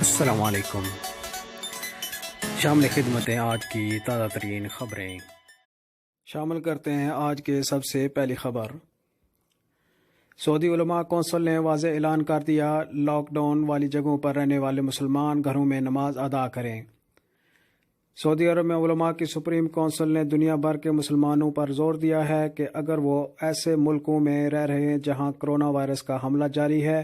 السلام علیکم۔ شامل خدمت ہیں آج کی تازہ ترین خبریں۔ شامل کرتے ہیں آج کے سب سے پہلی خبر۔ سعودی علماء کونسل نے واضح اعلان کر دیا، لاک ڈاؤن والی جگہوں پر رہنے والے مسلمان گھروں میں نماز ادا کریں۔ سعودی عرب میں علماء کی سپریم کونسل نے دنیا بھر کے مسلمانوں پر زور دیا ہے کہ اگر وہ ایسے ملکوں میں رہ رہے ہیں جہاں کرونا وائرس کا حملہ جاری ہے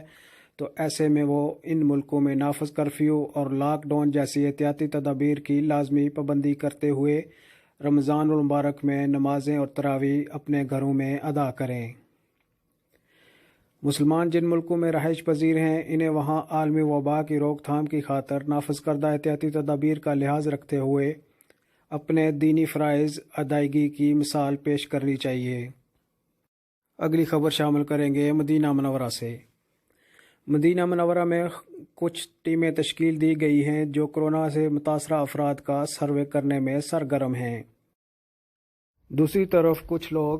تو ایسے میں وہ ان ملکوں میں نافذ کرفیو اور لاک ڈاؤن جیسی احتیاطی تدابیر کی لازمی پابندی کرتے ہوئے رمضان المبارک میں نمازیں اور تراویح اپنے گھروں میں ادا کریں۔ مسلمان جن ملکوں میں رہائش پذیر ہیں انہیں وہاں عالمی وبا کی روک تھام کی خاطر نافذ کردہ احتیاطی تدابیر کا لحاظ رکھتے ہوئے اپنے دینی فرائض ادائیگی کی مثال پیش کرنی چاہیے۔ اگلی خبر شامل کریں گے مدینہ منورہ سے۔ مدینہ منورہ میں کچھ ٹیمیں تشکیل دی گئی ہیں جو کورونا سے متاثرہ افراد کا سروے کرنے میں سرگرم ہیں۔ دوسری طرف کچھ لوگ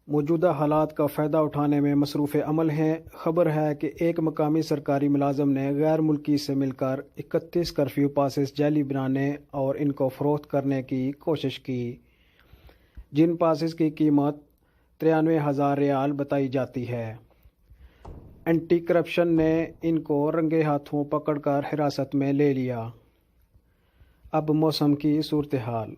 موجودہ حالات کا فائدہ اٹھانے میں مصروف عمل ہیں۔ خبر ہے کہ ایک مقامی سرکاری ملازم نے غیر ملکی سے مل کر 31 کرفیو پاسز جعلی بنانے اور ان کو فروخت کرنے کی کوشش کی، جن پاسز کی قیمت 93,000 ریال بتائی جاتی ہے۔ اینٹی کرپشن نے ان کو رنگے ہاتھوں پکڑ کر حراست میں لے لیا۔ اب موسم کی صورتحال۔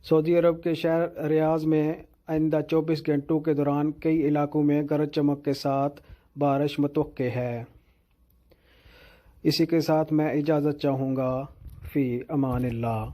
سعودی عرب کے شہر ریاض میں آئندہ 24 گھنٹوں کے دوران کئی علاقوں میں گرج چمک کے ساتھ بارش متوقع ہے۔ اسی کے ساتھ میں اجازت چاہوں گا۔ فی امان اللہ۔